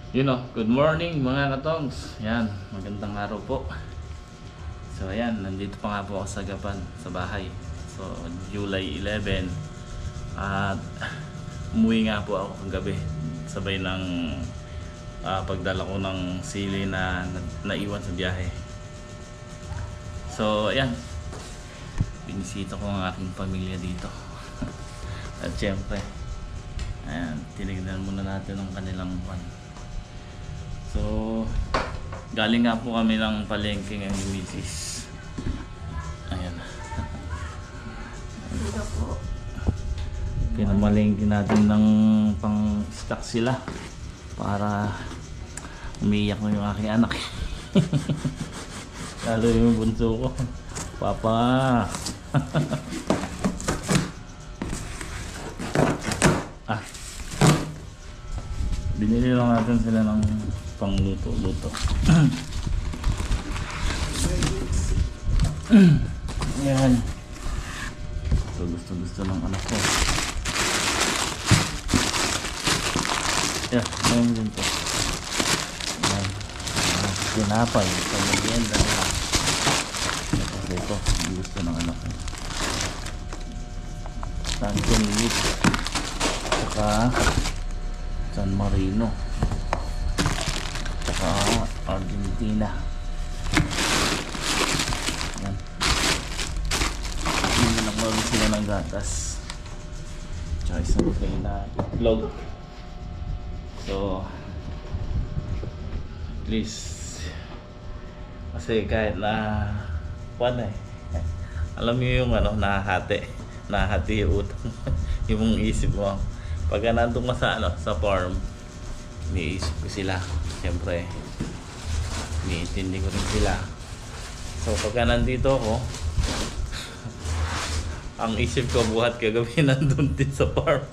Good morning mga katongs. Yan, magandang araw po. So ayan, nandito pa nga po ako sa Gapan, sa bahay. So July 11 at umuwi nga po ako kagabi sabay ng pagdala ko ng sili na naiwan sa biyahe. So ayan, binisita ko ang aking pamilya dito. At syempre, ayan, tinignan muna natin ang kanilang pan. So, galing nga po kami ng palengke ng misis. Ayan. Dito po. Pinamalengke natin ng pang-stock sila para umiiyak na yung aking anak. Lalo yung bunso ko. Papa! Binili lang natin sila ng pangluto-luto. Ayan. So gusto ng anak ko. Yeah, ngayon din to. Ayan. Tinapay, pamilienda nila. Kasi ito, gusto ng anak ko. Tankin meat. Saka San Marino. Saka Argentina. Yan. Hindi na nakuha sila ng gatas. Tsaka isang kayo na itlog. So at least kasi kahit na alam niyo yung nahahati yung utang. Yung isip mo pagka nandun ka sa farm, iniisip ko sila. Siyempre, iniintindi ko rin sila. So, pagka nandito ako, ang isip ko buhat kagabi nandun din sa farm.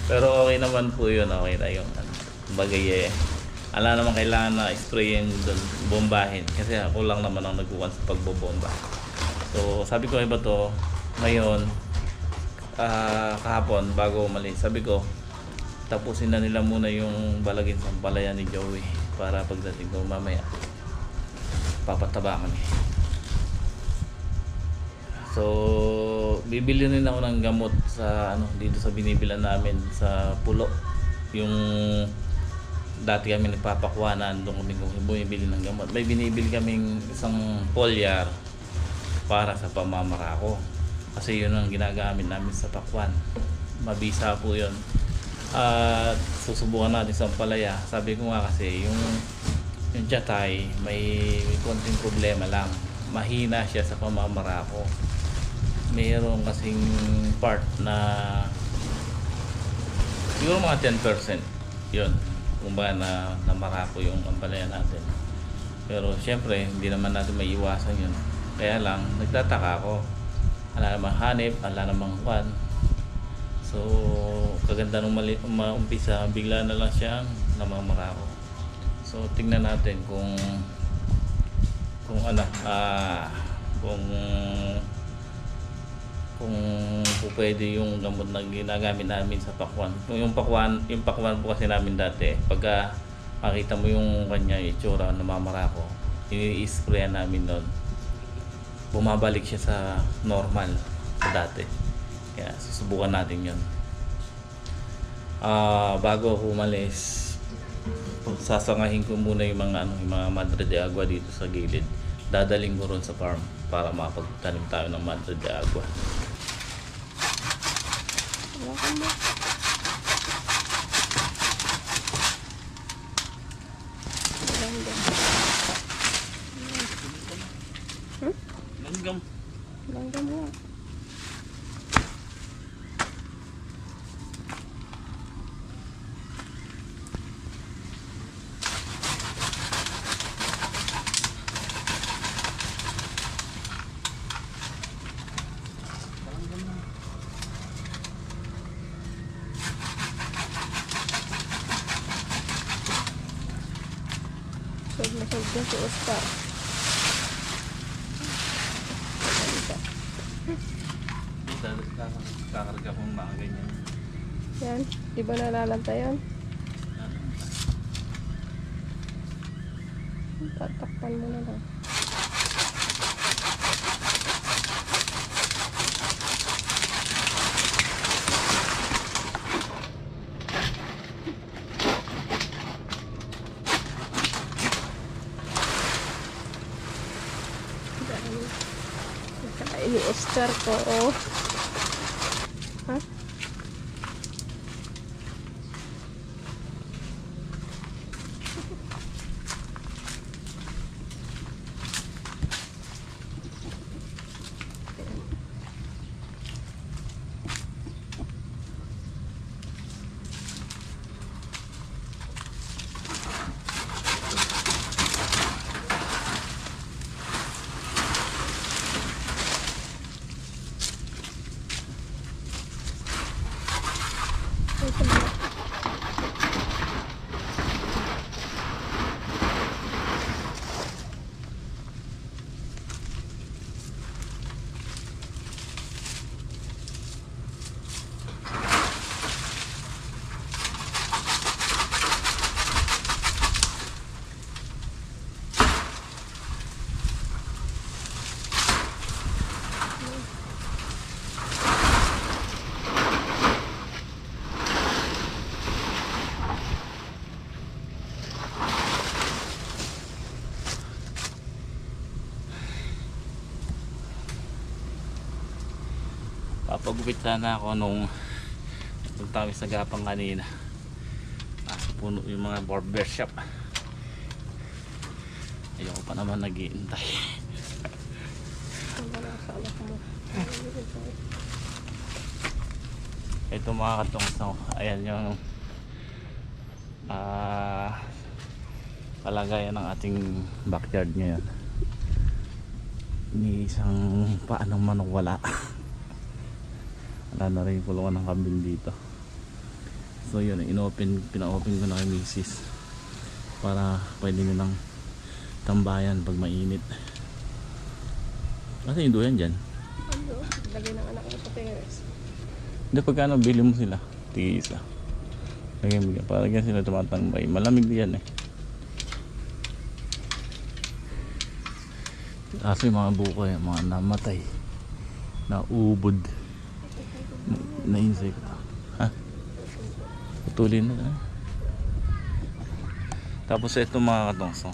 Pero okay naman po yun. Okay na yung bagay ala naman kailangan na sprayin doon, bombahin. Kasi ako lang naman ang nagkuhan sa pagbobomba. So, sabi ko iba to, ngayon, kahapon bago umalis, sabi ko tapusin na nila muna yung balagin sa palayan ni Joey para pagdating ko mamaya papataba kami. So bibili rin ako ng gamot sa dito sa binibilan namin sa Pulo. Yung dati kami nagpapakuhanan doon kami bumibili ng gamot. May binibili kaming isang polyar para sa pamamarako. Kasi yun ang ginagamit namin sa pakwan. Mabisa po yun. At susubukan natin sa palaya. Sabi ko nga kasi yung tiyatay may konting problema lang. Mahina siya sa pamamarako. Mayroon kasing part na siguro mga 10% yun. Kung ba na marako yung ampalaya natin. Pero syempre hindi naman natin may iwasan yun. Kaya lang nagtataka ako. Wala namang hanip, wala namang kwan. So, kaganda nung maumpisa, bigla na lang siyang namamarako. So, tingnan natin kung pwede yung gamot na ginagamit namin sa pakwan. Yung pakwan po kasi namin dati, pagka makita mo yung kanya itsura na namamarako, ini-sprayan namin doon. Bumabalik siya sa normal sa dati. Kaya susubukan natin yun. Bago ako umalis, sasangahin ko muna yung mga Madre de Agua dito sa gilid. Dadaling ko ron sa farm para makapagtanim tayo ng Madre de Agua. Langgam mo. Masag na si Oscar. Kakarga pong mga ganyan. Yan, di ba nalalanta yan? Tatakpan mo na lang. Dahil ini-star ko. Oh. Ha? Ito na. Papagupit sana ako nung punta kami sa Gapang kanina. Nasa puno yung mga barbershop. Ayoko pa naman nag-iintay. Ang wala sa anak mo. Ito mga katungso, ayan yung kalagayan ng ating backyard ngayon. Ni isang paanong manok wala. Wala na rin yung kulungan ng kambing dito. So yun, pina-open ko na kay misis para pwede nilang tambayan pag mainit. Kasi yung duyan dyan. Ano? Lagay ng anak ko sa terrace. Hindi, pagkano bili mo sila? Tigisa. Lagay mo para yan sila tumatambay. Malamig yan eh. Kaso yung mga buko yung mga namatay, naubod, na insect. Ha? Putulin na. Tapos ito mga katongso,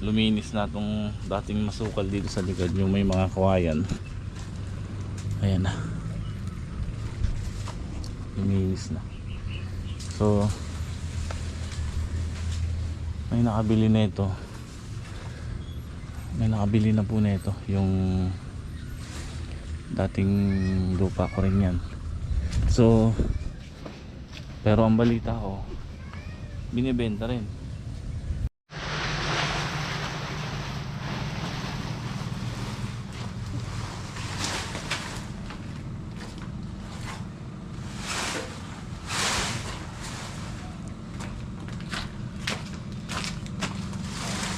luminis na itong dating masukal dito sa likod, yung may mga kawayan. Ayan na, luminis na. So may nakabili na ito. May nakabili na po na ito yung dating lupa ko rin yan. So pero ang balita ko binibenta rin.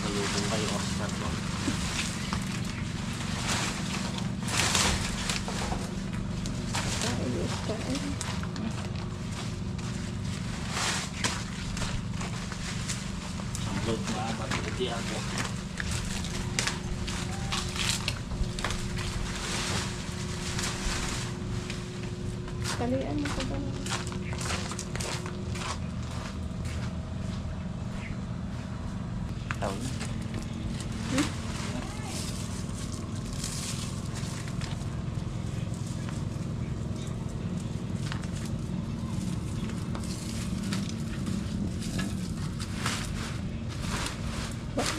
Salubong kayo Oscar ko. Load na matuti ako. Kalian mo ko ba? Tawag na.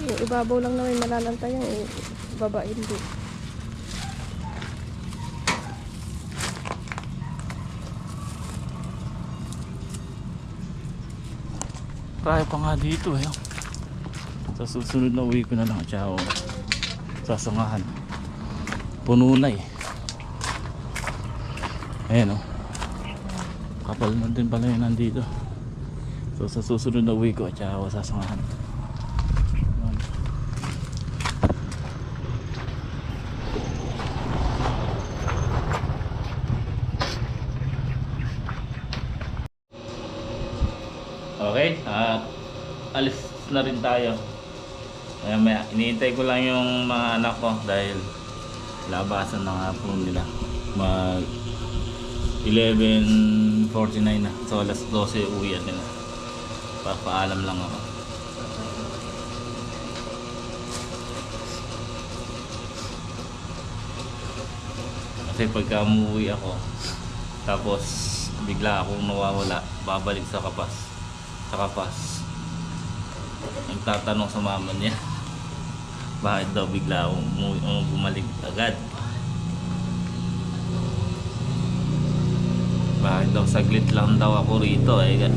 Yung ibabaw lang naman malalantayan, eh, baba hindi. Kaya pa nga dito eh. Sa susunod na uwi ko na lang. Tsaka sasangahan. Puno na eh. Ayan o. Kapal na din pala yun nandito. So sa susunod na uwi ko, tsaka sasangahan. Okay, alis na rin tayo. Kaya maya, iniintay ko lang yung mga anak ko dahil labasan na nga po nila. Mag 11:49 na. So alas 12 uwi nila. Papaalam lang ako. Kasi pagka umuwi ako, tapos bigla akong nawawala, babalik sa Kapas. Nagtatanong sa mama niya, bakit daw bigla akong bumalik agad? Bakit daw saglit lang daw ako rito eh.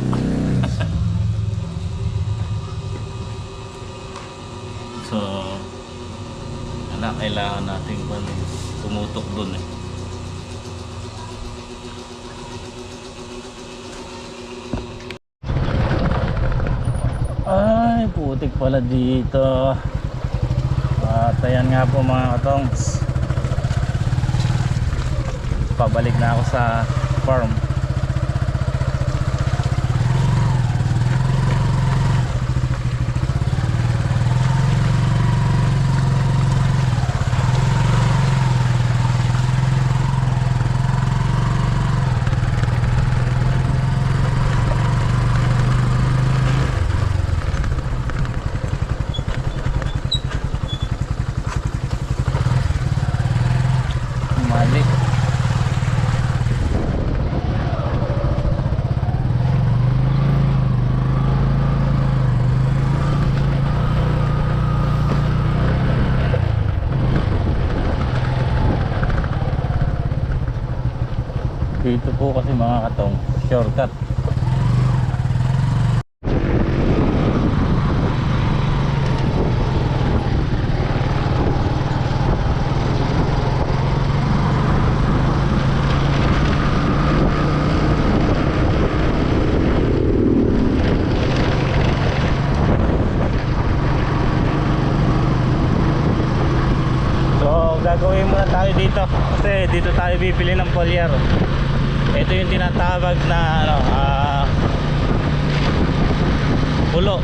So, kailangan natin tumutok dun eh. Ay, putik pala dito. At ayan nga po mga katongs, pabalik na ako sa farm. Mali. Dito po kasi mga katong shortcut. Gagawin muna tayo dito kasi dito tayo bibili ng foliar. Ito yung tinatawag na pulo.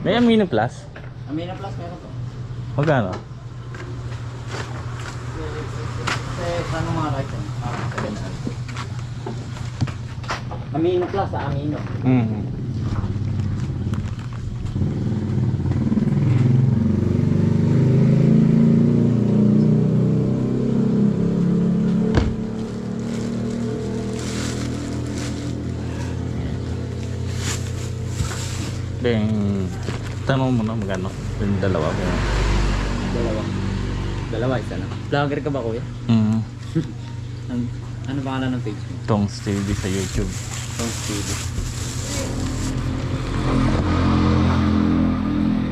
May Amino Plus? Amino Plus meron po. Magkano? Ano mga right? Amino Plus sa Amino. Beng, tanong mo na magkano? Yung dalawa ko. Dalawa isa na. Vlogger ka ba kuya? Ano pangalan ng page mo? Tongs TV sa YouTube. Tongs TV.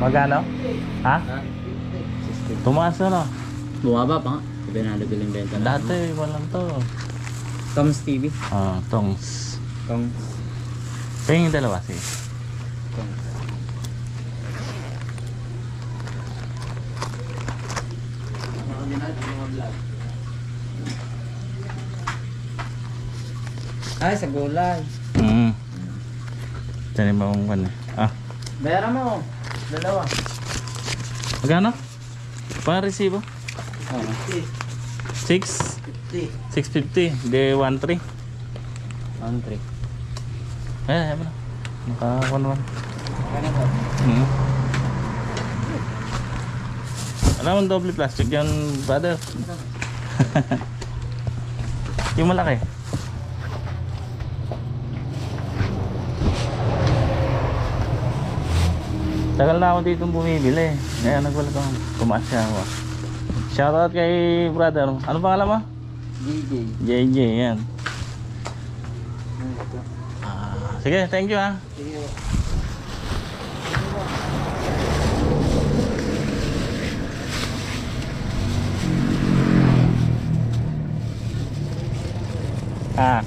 Magkano? Ha? Ha? Tumaas na no? Bumaba pa nga. Ibinalo bilang benta na. Dati walang to. Tongs TV. Tongs. Tongs. Kaya yung dalawa sige. Tongs. Ay, sa gulay. Diyan yung mong kan. Bayaran mo. Dalawa. Magkano? Pang resibo? 6? 650. De 1.3. 1-3. Ayan mo na. Naka 1-1. Alam mo double plastic yan brother. Yung malaki. Tagal na ako dito bumibili. Ngayon nagwala kang kumasya ako. Shoutout kay brother. Ano pangalan mo? DJ. JJ yan. Sige, thank you ha. Sige. Ah.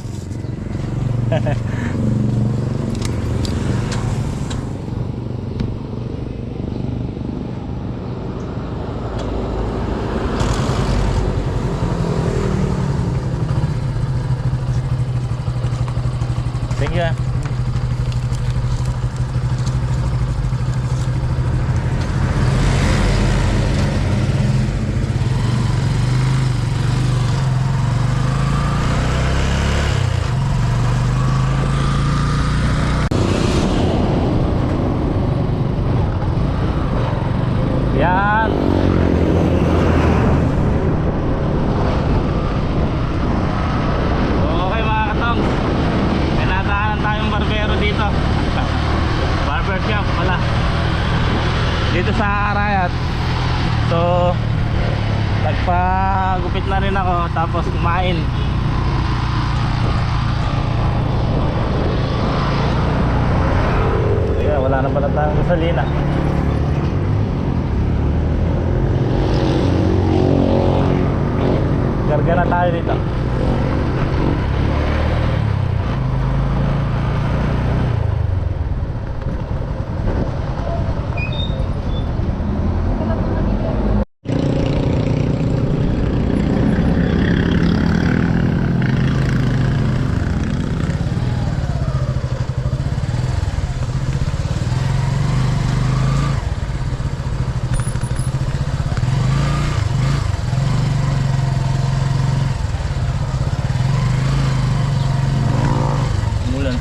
Thank you. Ah. Yan. Okay mga katong, may nadaanan tayong barbero dito. Barber shop pala dito sa Arayat. So nagpagupit na rin ako tapos kumain. Kaya wala na pala tayong gasolina. Karga na tayo dito.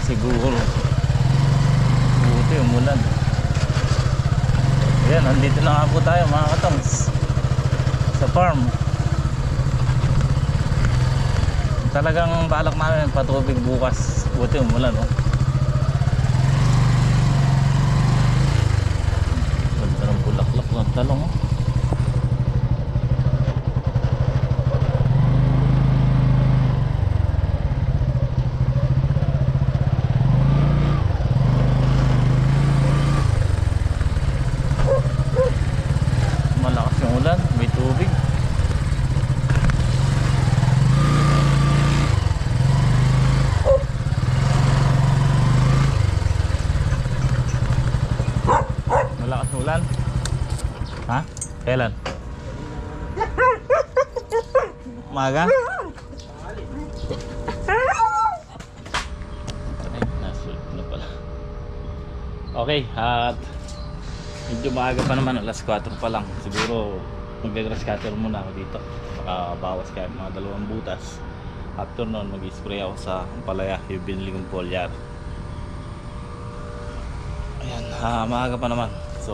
Siguro buti umulan. Ayan, nandito na nga po tayo mga katongs sa farm. Talagang balak namin patubig bukas, buti umulan, oh. Ganda ng bulaklak ng talong, oh. Malakas yung ulan, may tubig. Malakas yung ulan. Ha? Kailan? Umaga? Ay, nasulot na pala. Okay, at medyo maaga pa naman, alas 4 pa lang. Siguro mag-grass cutter muna ako dito. Makabawas kaya mga 2 butas. After nun, mag-spray ako sa palaya, yung binili kong foliar. Ayan, maaga pa naman. So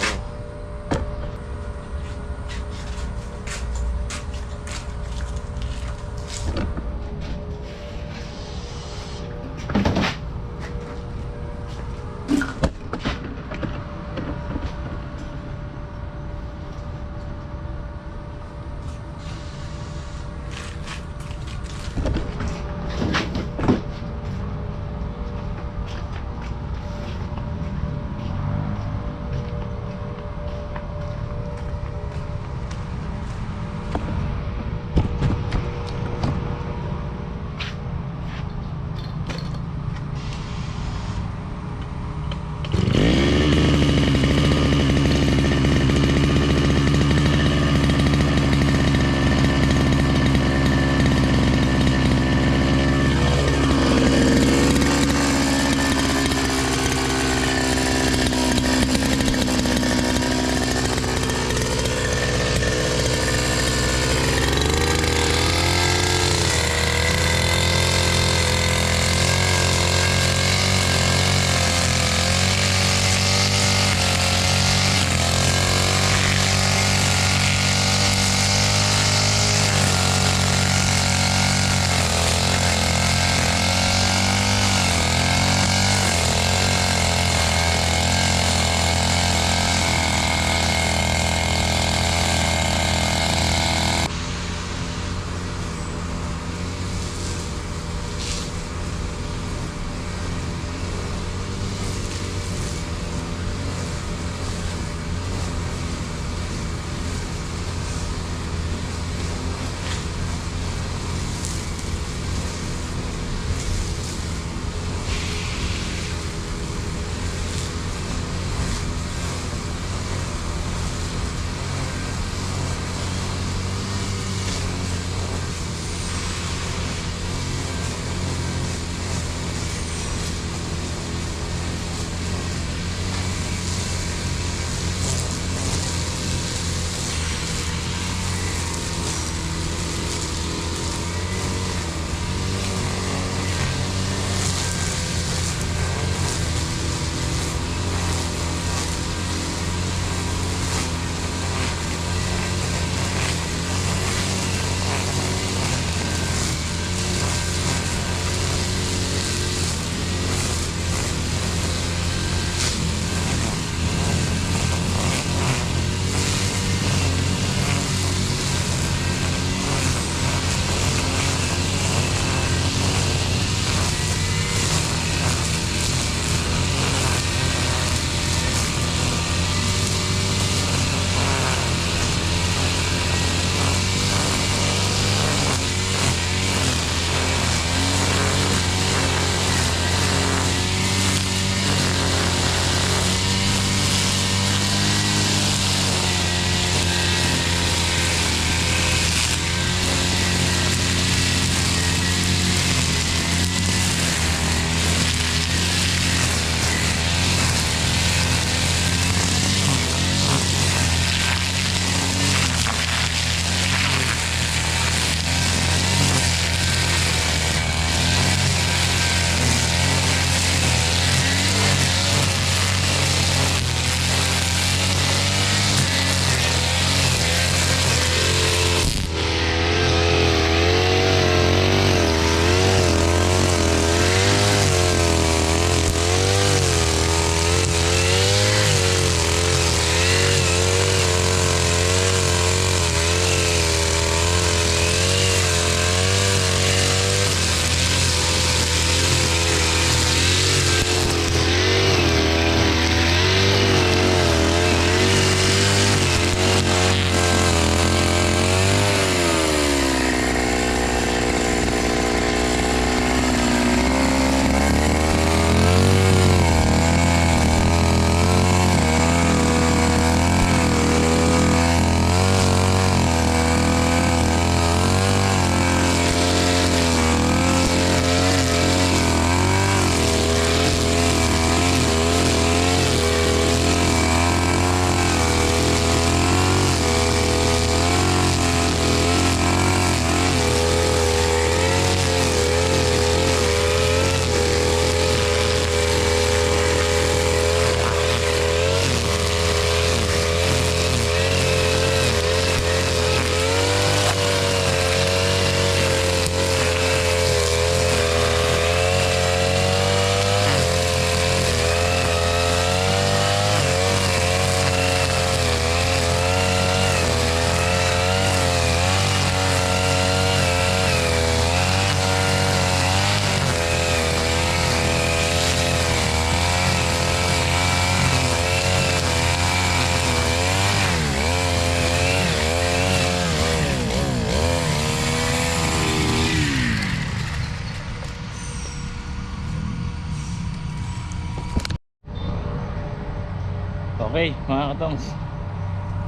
Okay, mga katongs.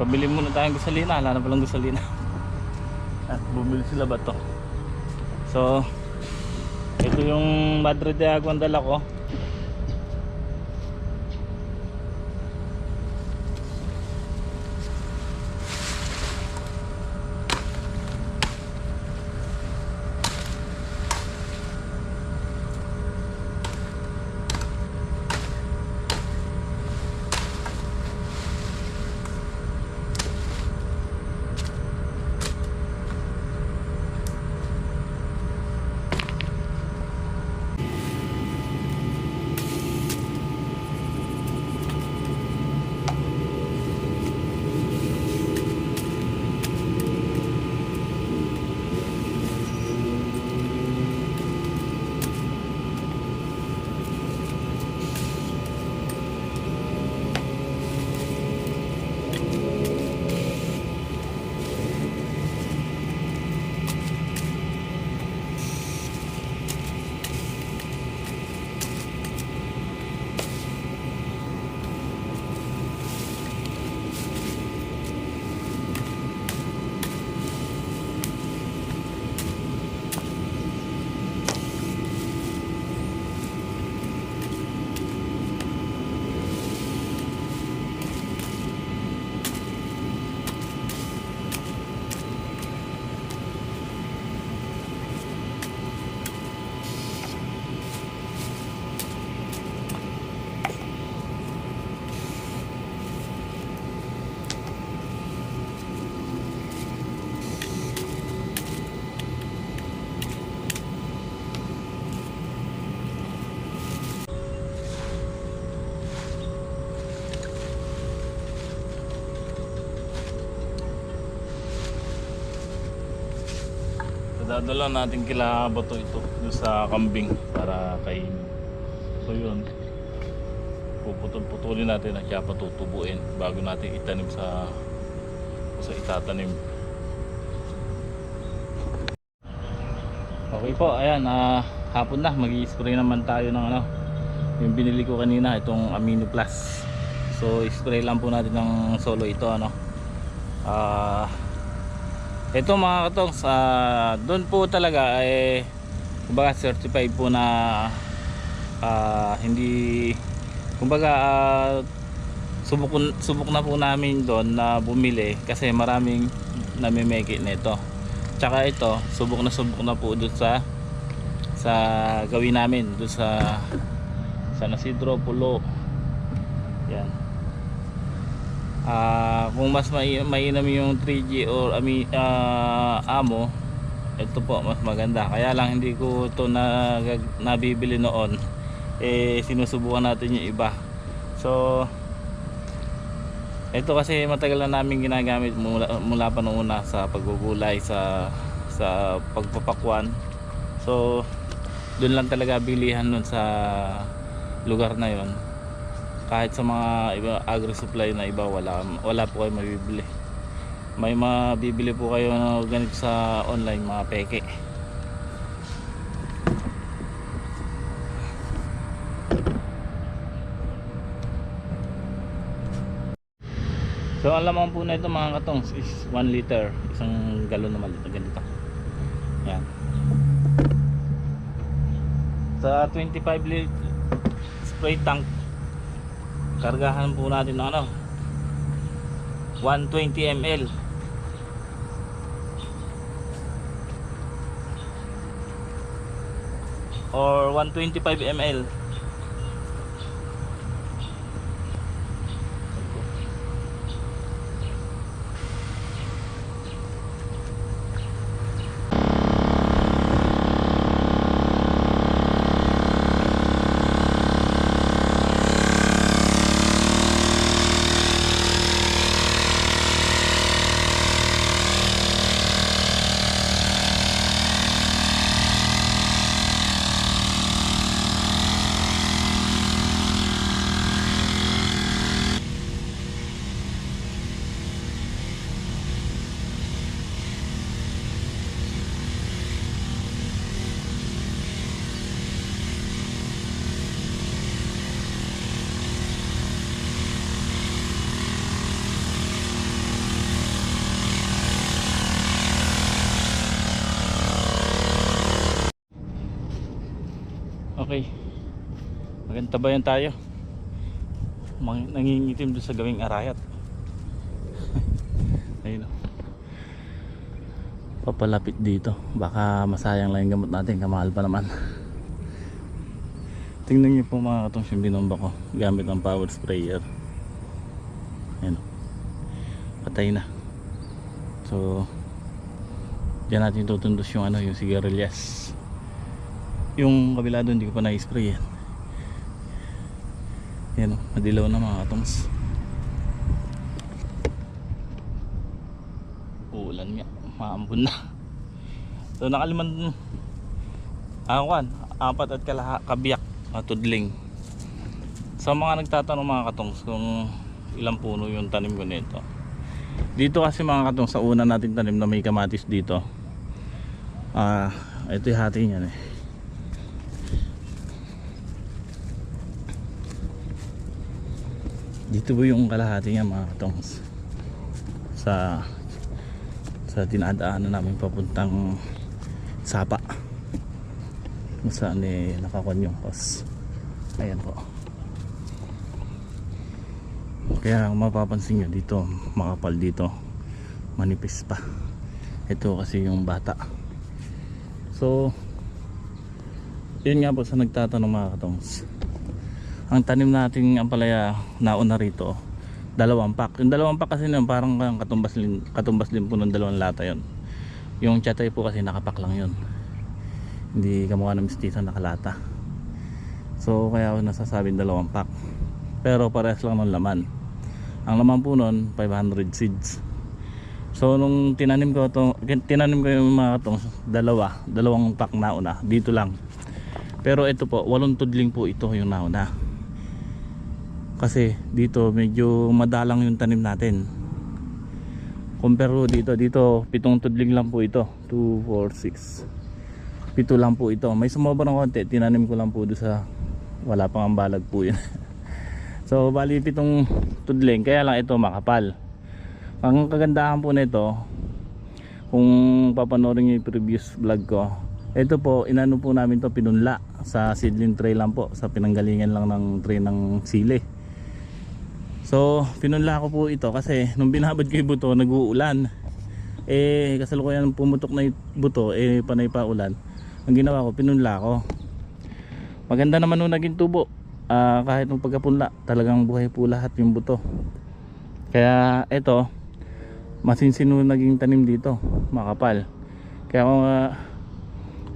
Pabili muna tayong gasolina. Wala na palang gasolina. At bumili sila ba to? So, ito yung Madre de Agua ang dala ko. Dadala natin kila Bato ito doon sa kambing para kainin. So yun, puputol-putulin natin at kaya patutubuin bago natin itanim sa itatanim. Okay po, ayan, hapon na, mag-i-spray naman tayo ng yung binili ko kanina, itong Amino Plus. So spray lang po natin ng solo ito, ito mga katongs, doon po talaga kumbaga certified po na hindi, kumbaga subok na po namin doon na bumili kasi maraming namimeke nito. Tsaka ito, subok na po doon sa gawin namin doon sa San Isidro, Pulo. Yan. Kung mas mainam yung 3G or Amo, ito po mas maganda. Kaya lang hindi ko ito nabibili noon, sinusubukan natin yung iba. So ito kasi matagal na namin ginagamit mula pa noong una sa paggugulay, sa pagpapakwan. So doon lang talaga bilihan nun sa lugar na yon. Kahit sa mga iba agri-supply na iba, wala po kayo mabibili. May mabibili po kayo na ganito sa online, mga peke. So ang laman po na ito mga katongs is 1 liter, isang galon na maliit na ganito. Yan. Sa 25 liter spray tank, kargahan po natin ng 120 ml. Or 125 ml. Okay. Magantabayan tayo. Nangingitim doon sa gawing arayat. Ayun. Papalapit dito. Baka masayang lang yung gamot natin. Kamahal pa naman. Tingnan niyo po mga katong yung binomba ko. Gamit ang power sprayer. Ayun. Patay na. So diyan natin tutundos yung yung sigarilyas. Yung kabila doon hindi ko pa na-spray yan. Yan, madilaw na mga katongs. Uulan nga, maambon na. So nakaliman apat at kabiyak tudling. Sa mga nagtatanong mga katongs kung ilang puno yung tanim ko nito. Dito kasi mga katongs, sa una nating tanim na may kamatis dito. Ito yung hati niyan eh. Dito po yung kalahati niya mga katongs sa dinadaanan namin papuntang Sapa kung saan nakakuan yung hose. Ayan po. Kaya mapapansin nyo dito makapal dito, manipis pa. Ito kasi yung bata. So yun nga po sa nagtatanong mga katongs, ang tanim nating ampalaya nauna rito 2 pack. Yung 2 pack kasi nun, parang katumbas din po ng 2 lata yon. Yung chatay po kasi nakapak lang yun, hindi kamukha ng mistisa nakalata. So kaya ako nasasabing 2 pack, pero parehas lang ng laman. Ang laman po nun 500 seeds. So nung tinanim ko yung mga itong 2 pack nauna dito lang. Pero ito po 8 tudling po ito yung nauna. Kasi dito medyo madalang yung tanim natin. Compare dito 7 tudling lang po ito. 2, 4, 6 7 lang po ito. May sumobra ng konti, tinanim ko lang po doon sa wala pang ambalag po yun. So bali 7 tudling, kaya lang ito makapal. Ang kagandahan po nito, kung papanoorin nyo yung previous vlog ko, ito po inano po namin to, pinunla sa seedling tray lang po, sa pinanggalingan lang ng tray ng sili. So pinunla ko po ito kasi nung binabad ko yung buto nag-uulan, kasalukuyan pumutok na yung buto, panay pa ulan. Ang ginawa ko, pinunla ko. Maganda naman nung naging tubo. Kahit nung pagkapunla talagang buhay po lahat yung buto. Kaya ito masinsin nung naging tanim dito, makapal. Kaya kung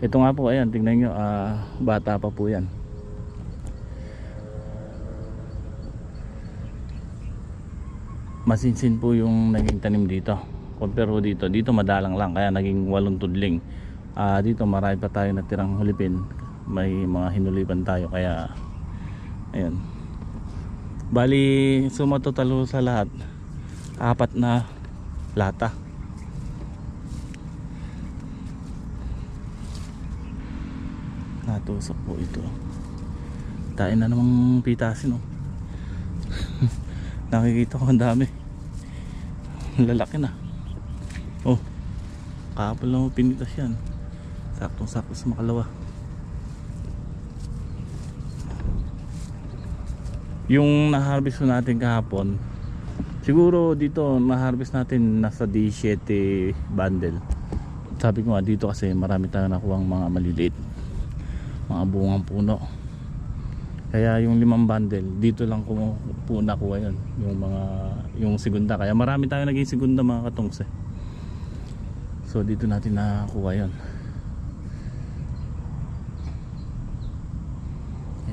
ito nga po, ayan, tingnan nyo, bata pa po yan. Masinsin po yung naging tanim dito. Compare dito madalang lang, kaya naging 8 tudling. Dito marami pa tayo natirang hulipin, may mga hinulipan tayo, kaya ayan. Bali suma total sa lahat 4 na lata. Natusok po ito. Tain na namang pitasin, oh. Nakikita ko ang dami. Lalaki na. Oh, kapal lang pinitas yan. Saktong sakto sa makalawa. Yung na-harvest natin kahapon, siguro dito na-harvest natin nasa 17 bundle. Sabi ko nga dito kasi marami tayong nakuha mga maliliit, mga bungang puno. Kaya yung 5 bundle dito lang ko po nakuha yun, yung segunda. Kaya marami tayong naging segunda mga katongs eh. So dito natin nakuha yun.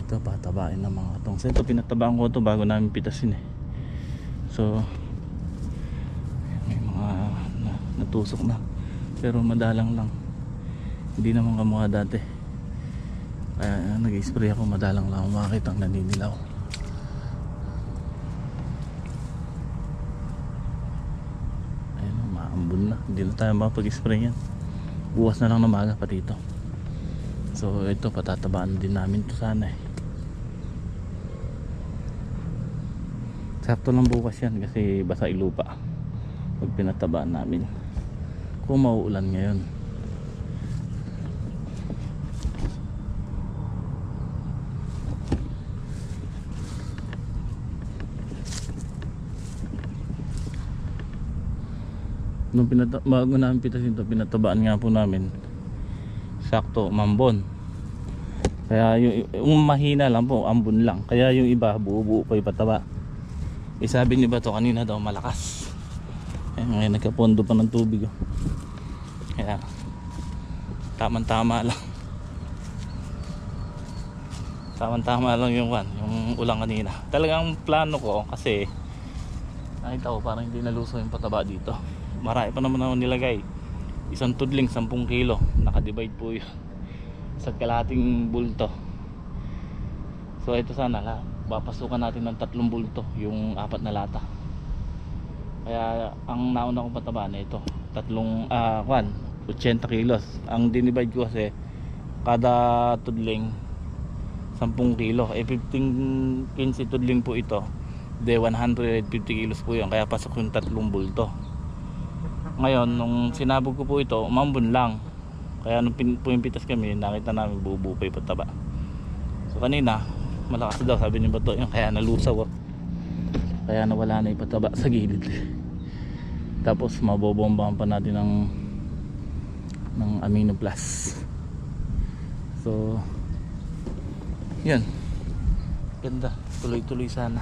Ito patabain ng mga katongs. Ito pinatabaan ko ito bago namin pitasin eh. So may mga natusok na, pero madalang lang, hindi naman kamukha dati. Kaya nag-spray ako, madalang lang makakita ang naninilaw. Ayun, maambun na, hindi na tayo makapag-spray yan. Bukas na lang na maga pa dito. So ito patatabaan din namin to sana eh. Sakto lang bukas yan kasi basa ilupa pag pinatabaan namin, kung mauulan ngayon. Nung bago namin pitasin ito, pinatabaan nga po namin. Sakto, mambon. Kaya yung mahina lang po, ambon lang. Kaya yung iba, buo-buo pa yung pataba. Sabi niyo ba to kanina daw malakas. Ngayon nagkapondo pa ng tubig. Oh. Kaya tamang-tama lang. Tamang-tama lang yung ulang kanina. Talagang plano ko kasi nakita ko parang hindi naluso yung pataba dito. Marami pa naman ako nilagay. Isang tudling 10 kilo. Nakadivide po yun sa kalahating bulto. So ito sana papasukan natin ng 3 bulto yung 4 na lata. Kaya ang nauna kong pataba na ito 80 kilos. Ang dinivide ko kasi kada tudling 10 kilo. 15 tudling po ito. De 150 kilos po yun. Kaya pasok yung 3 bulto. Ngayon nung sinabog ko po ito, umambon lang. Kaya nung pumimpitas kami, nakita namin buo-buo pa yung pataba. So kanina malakas daw sabi ni Bato, kaya nalusaw. Kaya nawala na yung pataba sa gilid. Tapos mabobombahan pa natin ng amino plus. So yan, ganda, tuloy-tuloy sana.